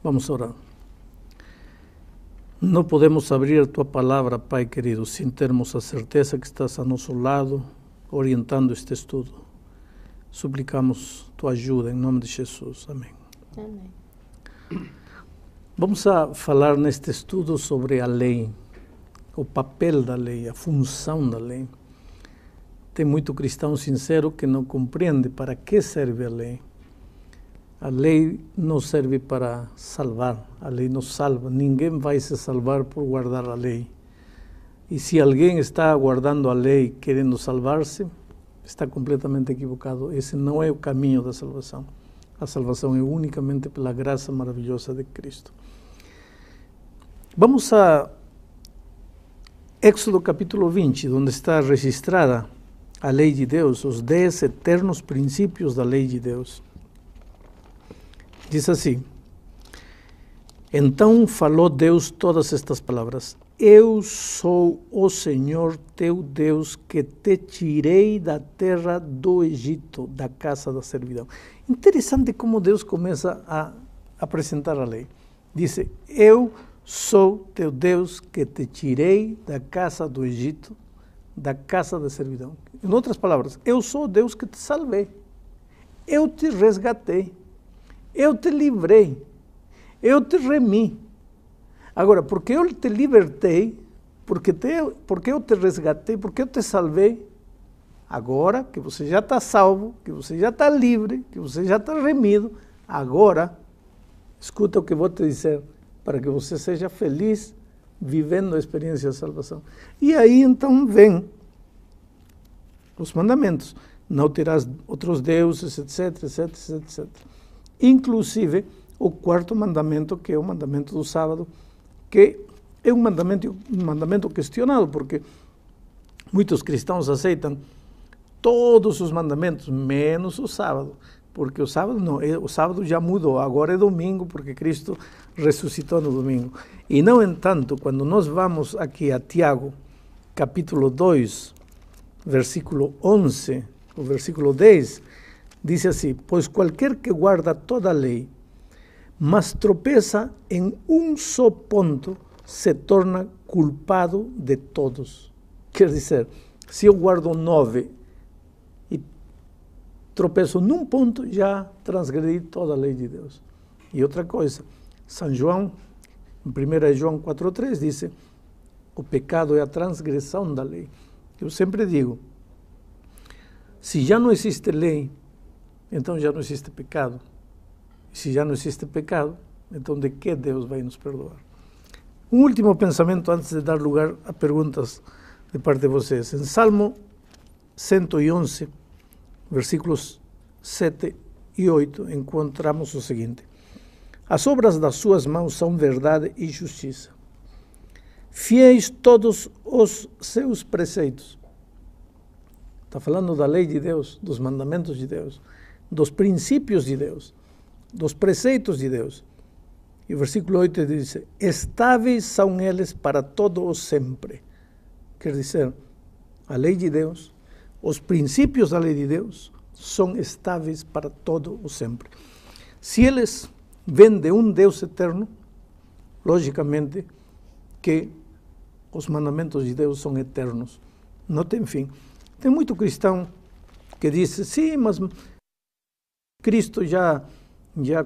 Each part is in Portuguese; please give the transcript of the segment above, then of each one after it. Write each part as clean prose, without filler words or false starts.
Vamos orar. Não podemos abrir a Tua Palavra, Pai querido, sem termos a certeza que estás a nosso lado, orientando este estudo. Suplicamos Tua ajuda, em nome de Jesus. Amém. Amém. Vamos a falar neste estudo sobre a lei, o papel da lei, a função da lei. Tem muito cristão sincero que não compreende para que serve a lei. A lei não serve para salvar, a lei não salva. Ninguém vai se salvar por guardar a lei. E se alguém está guardando a lei querendo salvar-se, está completamente equivocado. Esse não é o caminho da salvação. A salvação é unicamente pela graça maravilhosa de Cristo. Vamos a Éxodo capítulo 20, onde está registrada a lei de Deus, os 10 eternos princípios da lei de Deus. Diz assim: Então falou Deus todas estas palavras: Eu sou o Senhor teu Deus, que te tirei da terra do Egito, da casa da servidão. Interessante como Deus começa a apresentar a lei. Diz: Eu sou teu Deus, que te tirei da casa do Egito, da casa da servidão. Em outras palavras, eu sou o Deus que te salvei. Eu te resgatei. Eu te livrei, eu te remi. Agora, porque eu te libertei, porque eu te resgatei, porque eu te salvei, agora que você já está salvo, que você já está livre, que você já está remido, agora, escuta o que vou te dizer, para que você seja feliz vivendo a experiência da salvação. E aí, então, vem os mandamentos. Não terás outros deuses, etc, etc, etc, etc. Inclusive o quarto mandamento, que é o mandamento do sábado, que é um mandamento questionado, porque muitos cristãos aceitam todos os mandamentos, menos o sábado, porque o sábado não, o sábado já mudou, agora é domingo, porque Cristo ressuscitou no domingo. E, no entanto, quando nós vamos aqui a Tiago, capítulo 2, versículo 11, o versículo 10, diz assim: Pois qualquer que guarda toda a lei, mas tropeça em um só ponto, se torna culpado de todos. Quer dizer, se eu guardo 9 e tropeço num ponto, já transgredi toda a lei de Deus. E outra coisa, São João, em 1 João 4,3, diz: o pecado é a transgressão da lei. Eu sempre digo, se já não existe lei, então já não existe pecado. E se já não existe pecado, então de que Deus vai nos perdoar? Um último pensamento antes de dar lugar a perguntas de parte de vocês. Em Salmo 111, versículos 7 e 8, encontramos o seguinte: As obras das suas mãos são verdade e justiça. Fiéis todos os seus preceitos. Está falando da lei de Deus, dos mandamentos de Deus, dos princípios de Deus, dos preceitos de Deus. E o versículo 8 diz: Estáveis são eles para todo o sempre. Quer dizer, a lei de Deus, os princípios da lei de Deus, são estáveis para todo o sempre. Se eles vêm de um Deus eterno, logicamente que os mandamentos de Deus são eternos, não tem fim. Tem muito cristão que diz: sim, mas Cristo já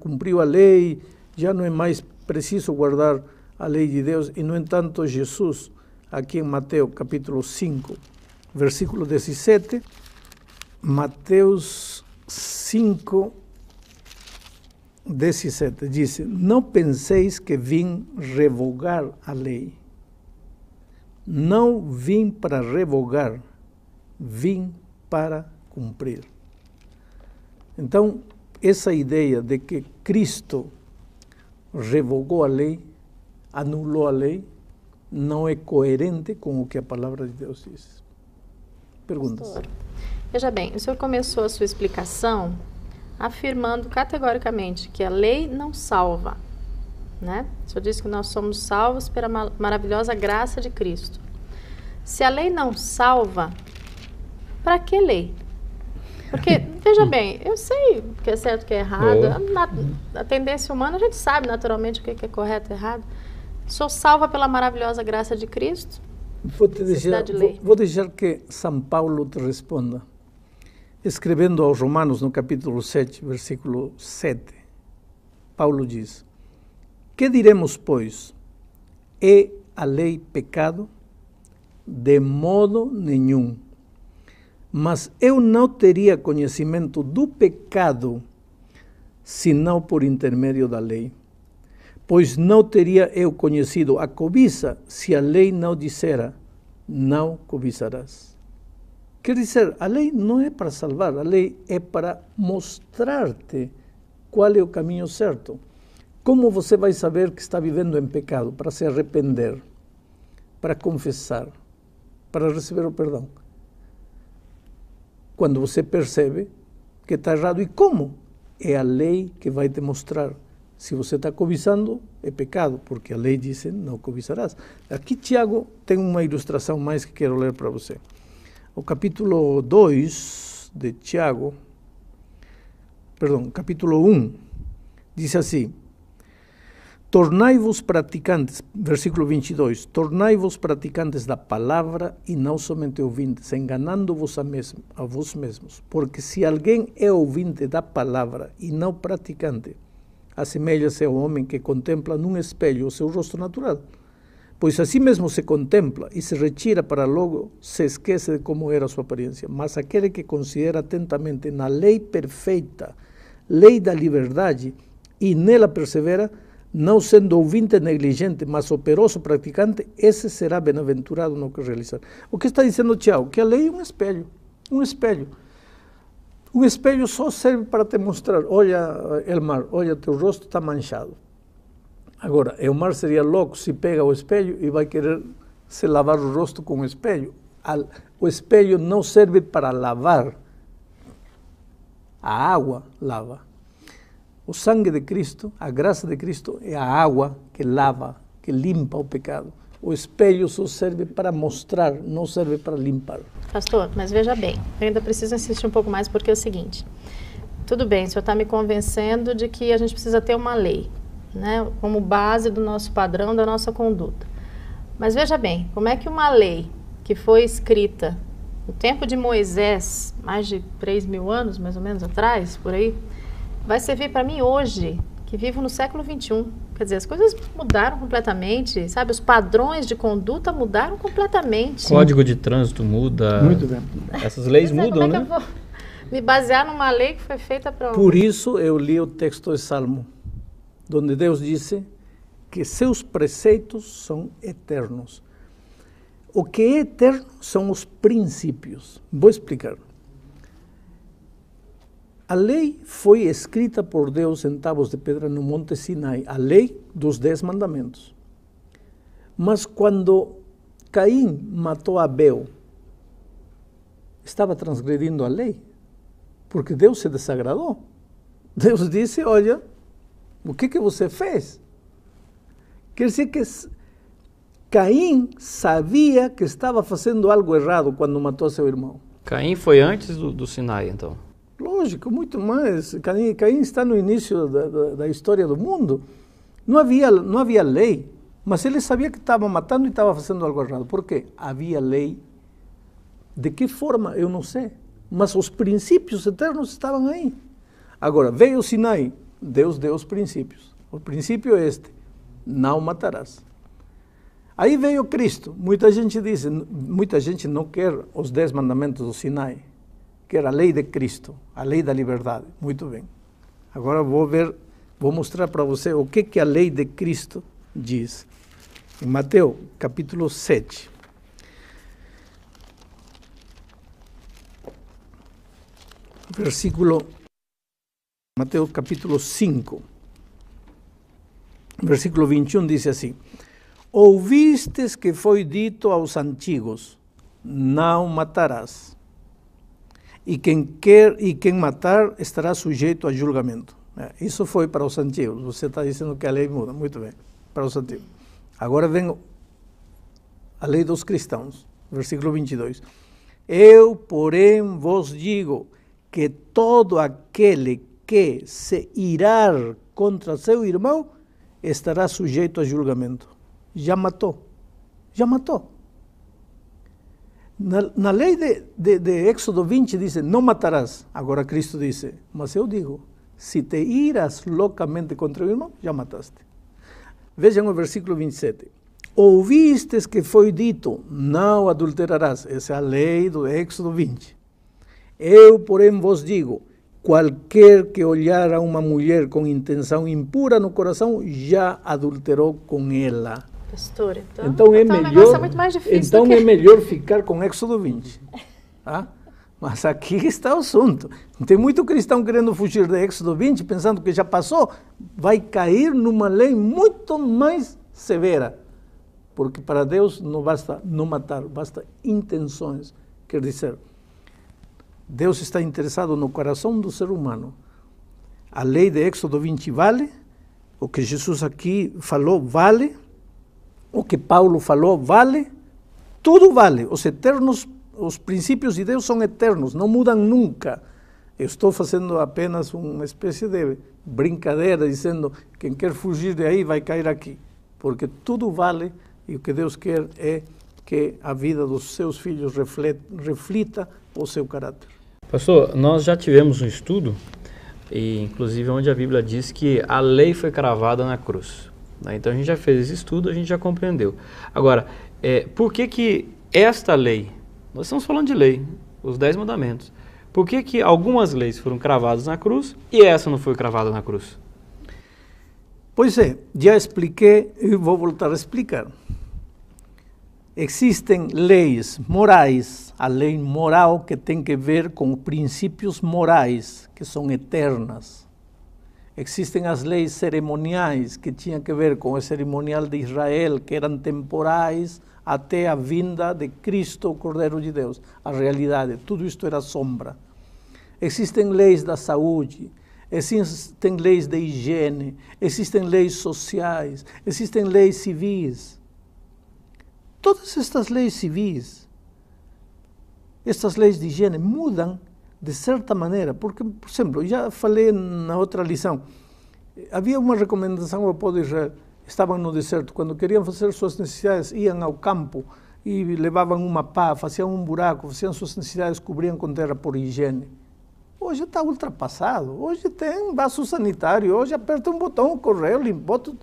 cumpriu a lei, já não é mais preciso guardar a lei de Deus. E, no entanto, Jesus, aqui em Mateus capítulo 5, versículo 17, Mateus 5, 17, diz: Não penseis que vim revogar a lei. Não vim para revogar, vim para cumprir. Então, essa ideia de que Cristo revogou a lei, anulou a lei, não é coerente com o que a palavra de Deus diz. Perguntas? Pastor, veja bem, o senhor começou a sua explicação afirmando categoricamente que a lei não salva, né? O senhor disse que nós somos salvos pela maravilhosa graça de Cristo. Se a lei não salva, para que lei? Porque Veja bem, eu sei o que é certo e o que é errado. Na tendência humana a gente sabe naturalmente o que é correto e errado. Sou salva pela maravilhosa graça de Cristo. Vou deixar que São Paulo te responda. Escrevendo aos Romanos no capítulo 7, versículo 7, Paulo diz: que diremos, pois? É a lei pecado? De modo nenhum. Mas eu não teria conhecimento do pecado, senão por intermédio da lei. Pois não teria eu conhecido a cobiça, se a lei não dissera, não cobiçarás. Quer dizer, a lei não é para salvar, a lei é para mostrar-te qual é o caminho certo. Como você vai saber que está vivendo em pecado? Para se arrepender, para confessar, para receber o perdão. Quando você percebe que está errado. E como? É a lei que vai te mostrar. Se você está cobiçando, é pecado, porque a lei diz, não cobiçarás. Aqui Tiago tem uma ilustração mais que quero ler para você. O capítulo 2 de Tiago, capítulo 1, diz assim: tornai-vos praticantes, versículo 22, tornai-vos praticantes da palavra e não somente ouvintes, enganando-vos a vós mesmos. Porque se alguém é ouvinte da palavra e não praticante, assemelha-se ao homem que contempla num espelho o seu rosto natural. Pois assim mesmo se contempla e se retira para logo se esquece de como era a sua aparência. Mas aquele que considera atentamente na lei perfeita, lei da liberdade, e nela persevera, não sendo ouvinte negligente, mas operoso praticante, esse será bem-aventurado no que realizar. O que está dizendo Tiago? Que a lei é um espelho. Um espelho. Um espelho só serve para te mostrar, olha, Elmar, olha, teu rosto está manchado. Agora, Elmar seria louco se pega o espelho e vai querer se lavar o rosto com o espelho. O espelho não serve para lavar. A água lava. O sangue de Cristo, a graça de Cristo é a água que lava, que limpa o pecado. O espelho só serve para mostrar, não serve para limpar. Pastor, mas veja bem, eu ainda preciso insistir um pouco mais, porque é o seguinte: tudo bem, o senhor está me convencendo de que a gente precisa ter uma lei, né, como base do nosso padrão, da nossa conduta. Mas veja bem, como é que uma lei que foi escrita no tempo de Moisés, mais de 3.000 anos, mais ou menos atrás, por aí, vai servir para mim hoje, que vivo no século XXI? Quer dizer, as coisas mudaram completamente, sabe? Os padrões de conduta mudaram completamente. Código de trânsito muda. Muito bem. Essas leis mudam, como é né? que eu vou me basear numa lei que foi feita para... Por isso eu li o texto de Salmo, onde Deus disse que seus preceitos são eternos. O que é eterno são os princípios. Vou explicar. A lei foi escrita por Deus em tábuas de pedra no Monte Sinai, a lei dos 10 mandamentos. Mas quando Caim matou Abel, estava transgredindo a lei, porque Deus se desagradou. Deus disse, olha, o que você fez? Quer dizer que Caim sabia que estava fazendo algo errado quando matou seu irmão. Caim foi antes do Sinai, então? Lógico, muito mais. Caim está no início da história do mundo. Não havia lei, mas ele sabia que estava matando e estava fazendo algo errado. Por quê? Havia lei. De que forma? Eu não sei. Mas os princípios eternos estavam aí. Agora, veio o Sinai, Deus deu os princípios. O princípio é este: não matarás. Aí veio Cristo. Muita gente não quer os 10 mandamentos do Sinai, quer a lei de Cristo, a lei da liberdade. Muito bem. Agora vou mostrar para você o que a lei de Cristo diz. Em Mateus, capítulo 7. Mateus capítulo 5, versículo 21, diz assim: ouvistes que foi dito aos antigos, não matarás, e quem matar estará sujeito a julgamento. Isso foi para os antigos. Você está dizendo que a lei muda. Muito bem, para os antigos. Agora vem a lei dos cristãos, versículo 22. Eu, porém, vos digo que todo aquele que se irar contra seu irmão estará sujeito a julgamento. Já matou. Já matou. Na lei de Éxodo 20 diz, não matarás. Agora Cristo diz, mas eu digo, se te iras loucamente contra o irmão, já mataste. Vejam o versículo 27. Ouvistes que foi dito, não adulterarás. Essa é a lei do Éxodo 20. Eu, porém, vos digo, qualquer que olhar a uma mulher com intenção impura no coração, já adulterou com ela. Pastor, então é melhor, melhor, é muito mais difícil então é melhor ficar com Éxodo 20. Tá? Mas aqui está o assunto. Tem muito cristão querendo fugir de Éxodo 20, pensando que já passou, vai cair numa lei muito mais severa. Porque para Deus não basta não matar, basta intenções. Quer dizer, Deus está interessado no coração do ser humano. A lei de Éxodo 20 vale, o que Jesus aqui falou vale, o que Paulo falou vale, tudo vale. Os princípios de Deus são eternos, não mudam nunca. Eu estou fazendo apenas uma espécie de brincadeira, dizendo que quem quer fugir de aí vai cair aqui. Porque tudo vale e o que Deus quer é que a vida dos seus filhos reflita o seu caráter. Pastor, nós já tivemos um estudo, e inclusive onde a Bíblia diz que a lei foi cravada na cruz. Então a gente já fez esse estudo, a gente já compreendeu. Agora, por que esta lei, nós estamos falando de lei, os 10 mandamentos, por que algumas leis foram cravadas na cruz e essa não foi cravada na cruz? Pois é, já expliquei e vou voltar a explicar. Existem leis morais, a lei moral que tem que ver com princípios morais, que são eternas. Existem as leis cerimoniais, que tinham que ver com o cerimonial de Israel, que eram temporais até a vinda de Cristo, o Cordeiro de Deus. A realidade, tudo isto era sombra. Existem leis da saúde, existem leis de higiene, existem leis sociais, existem leis civis. Todas estas leis civis, estas leis de higiene mudam de certa maneira, porque, por exemplo, eu já falei na outra lição, havia uma recomendação ao povo de Israel, estavam no deserto, quando queriam fazer suas necessidades, iam ao campo e levavam uma pá, faziam um buraco, faziam suas necessidades, cobriam com terra por higiene. Hoje está ultrapassado, hoje tem vaso sanitário, hoje aperta um botão, correio, limpou tudo.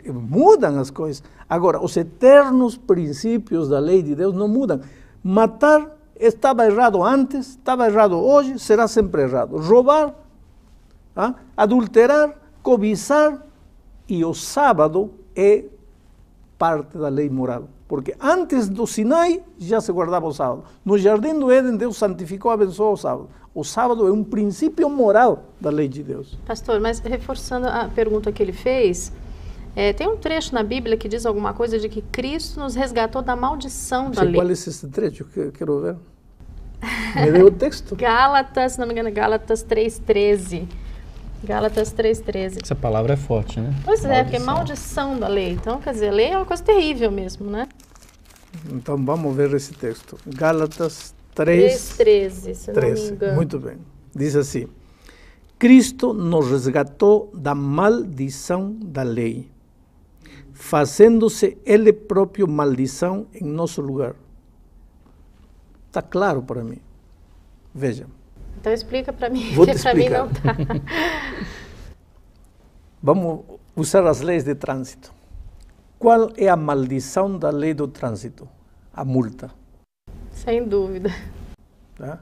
Mudam as coisas. Agora, os eternos princípios da lei de Deus não mudam. Matar estava errado antes, estava errado hoje, será sempre errado. Roubar, adulterar, cobiçar, e o sábado é parte da lei moral. Porque antes do Sinai já se guardava o sábado. No jardim do Éden, Deus santificou, abençoou o sábado. O sábado é um princípio moral da lei de Deus. Pastor, mas reforçando a pergunta que ele fez, tem um trecho na Bíblia que diz alguma coisa de que Cristo nos resgatou da maldição da lei. Qual é esse trecho que eu quero ver? Me deu o texto. Gálatas, se não me engano, Gálatas 3,13. Gálatas 3,13. Essa palavra é forte, né? Pois é, porque é maldição da lei. Então, quer dizer, a lei é uma coisa terrível mesmo, né? Então, vamos ver esse texto. Gálatas 3,13, se não me engano. Muito bem. Diz assim: Cristo nos resgatou da maldição da lei, fazendo-se Ele próprio maldição em nosso lugar. Está claro para mim. Veja. Então explica para mim, Vou te porque para mim explicar. não está. Vamos usar as leis de trânsito. Qual é a maldição da lei do trânsito? A multa. Sem dúvida. Tá?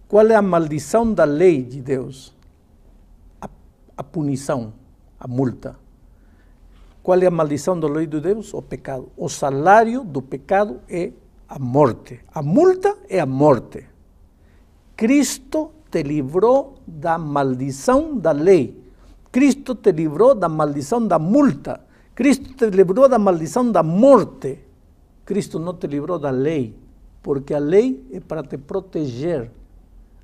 Qual é a maldição da lei de Deus? A punição, a multa. Qual é a maldição da lei de Deus? O pecado. O salário do pecado é a morte. A multa é a morte. Cristo te livrou da maldição da lei. Cristo te livrou da maldição da multa. Cristo te livrou da maldição da morte. Cristo não te livrou da lei, porque a lei é para te proteger.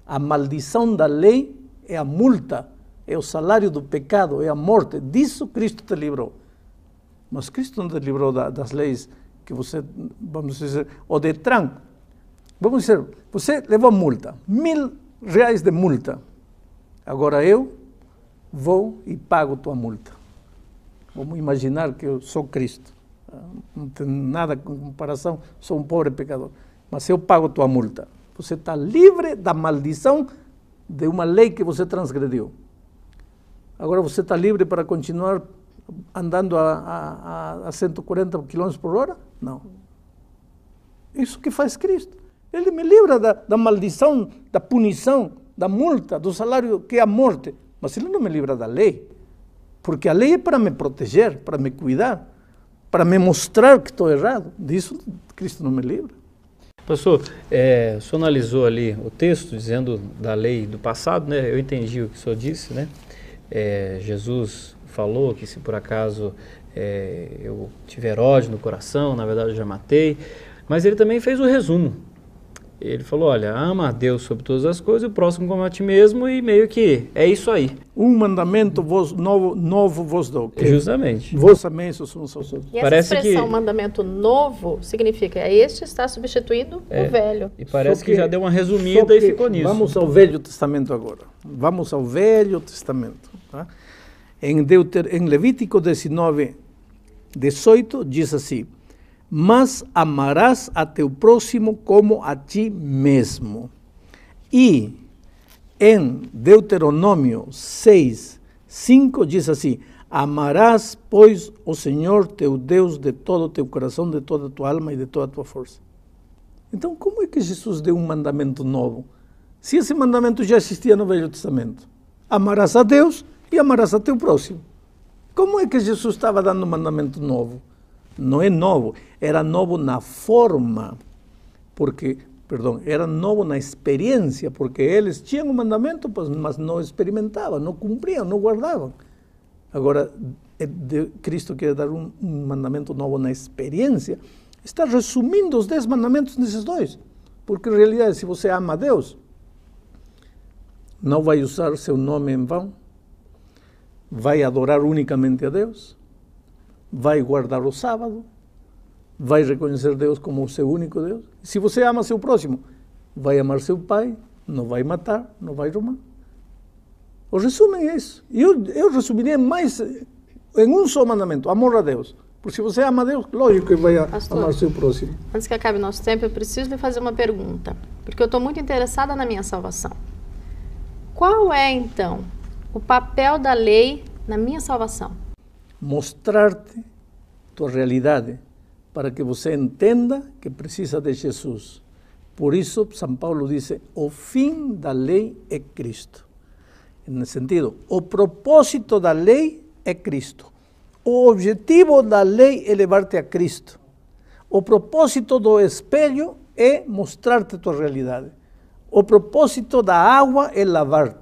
A maldição da lei é a multa, é o salário do pecado, é a morte. Disso Cristo te livrou. Mas Cristo não te livrou das leis que você, vamos dizer, o Detran. Vamos dizer, você levou multa, reais de multa. Agora eu vou e pago tua multa. Vamos imaginar que eu sou Cristo. Não tem nada com comparação, sou um pobre pecador. Mas eu pago tua multa. Você está livre da maldição de uma lei que você transgrediu. Agora você está livre para continuar andando a 140 km por hora? Não. Isso que faz Cristo. Ele me livra da maldição, da punição, da multa, do salário que é a morte. Mas ele não me livra da lei. Porque a lei é para me proteger, para me cuidar, para me mostrar que estou errado. Disso Cristo não me livra. Pastor, o senhor analisou ali o texto dizendo da lei do passado, né? Eu entendi o que o senhor disse, né? Jesus falou que se por acaso eu tiver ódio no coração, na verdade eu já matei. Mas ele também fez o resumo. Ele falou, olha, ama a Deus sobre todas as coisas e o próximo como a ti mesmo, e meio que é isso aí. Um mandamento novo vos dou. Justamente. Vos ameis os uns aos outros. E essa expressão mandamento novo significa este está substituindo o velho. E parece que já deu uma resumida e ficou nisso. Vamos ao Velho Testamento agora. Vamos ao Velho Testamento. Tá? Em Levítico 19, 18 diz assim: mas amarás a teu próximo como a ti mesmo. E em Deuteronômio 6, 5 diz assim: amarás, pois, o Senhor teu Deus de todo o teu coração, de toda a tua alma e de toda a tua força. Então, como é que Jesus deu um mandamento novo? Se esse mandamento já existia no Velho Testamento. Amarás a Deus e amarás a teu próximo. Como é que Jesus estava dando um mandamento novo? Não é novo, era novo na forma, era novo na experiência, porque eles tinham um mandamento, mas não experimentavam, não cumpriam, não guardavam. Agora, Cristo quer dar um mandamento novo na experiência, está resumindo os 10 mandamentos nesses dois, porque em realidade, se você ama a Deus, não vai usar seu nome em vão, vai adorar unicamente a Deus, vai guardar o sábado, vai reconhecer Deus como o seu único Deus. Se você ama seu próximo, vai amar seu pai, não vai matar, não vai roubar. O resumo é isso. Eu resumiria mais em um só mandamento: amor a Deus. Porque se você ama a Deus, lógico que vai amar seu próximo. Antes que acabe nosso tempo, eu preciso lhe fazer uma pergunta, porque eu estou muito interessada na minha salvação. Qual é, então, o papel da lei na minha salvação? Mostrar-te tua realidade, para que você entenda que precisa de Jesus. Por isso, São Paulo diz: o fim da lei é Cristo. Nesse sentido, o propósito da lei é Cristo. O objetivo da lei é levar-te a Cristo. O propósito do espelho é mostrar-te tua realidade. O propósito da água é lavar.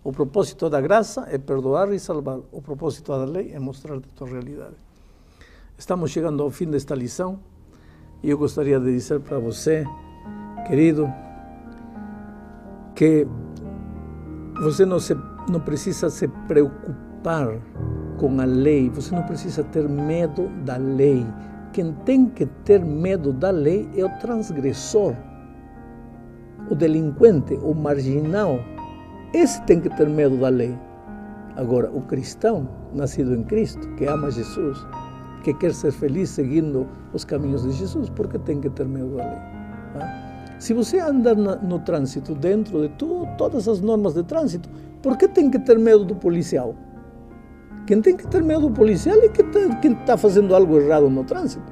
O propósito da graça é perdoar e salvar. O propósito da lei é mostrar-te tua realidade. Estamos chegando ao fim desta lição e eu gostaria de dizer para você, querido, que você não precisa se preocupar com a lei, você não precisa ter medo da lei. Quem tem que ter medo da lei é o transgressor, o delinquente, o marginal. Esse tem que ter medo da lei. Agora, o cristão, nascido em Cristo, que ama Jesus, que quer ser feliz seguindo os caminhos de Jesus, por que tem que ter medo da lei? Se você anda no trânsito, dentro de todas as normas de trânsito, por que tem que ter medo do policial? Quem tem que ter medo do policial é quem está fazendo algo errado no trânsito.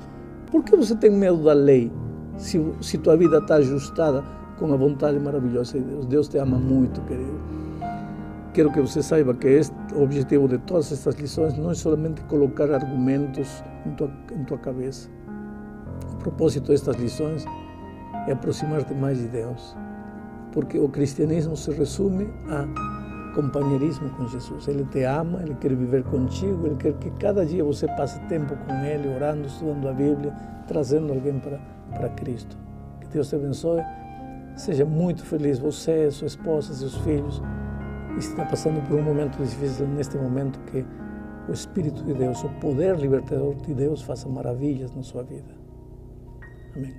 Por que você tem medo da lei, se tua vida está ajustada com a vontade maravilhosa de Deus? Deus te ama muito, querido. Quero que você saiba que o objetivo de todas estas lições não é somente colocar argumentos em tua cabeça. O propósito destas lições é aproximar-te mais de Deus, porque o cristianismo se resume a companheirismo com Jesus. Ele te ama, Ele quer viver contigo, Ele quer que cada dia você passe tempo com Ele, orando, estudando a Bíblia, trazendo alguém para Cristo. Que Deus te abençoe, seja muito feliz você, sua esposa, seus filhos, e está passando por um momento difícil neste momento, que o Espírito de Deus, o poder libertador de Deus faça maravilhas na sua vida. Amém.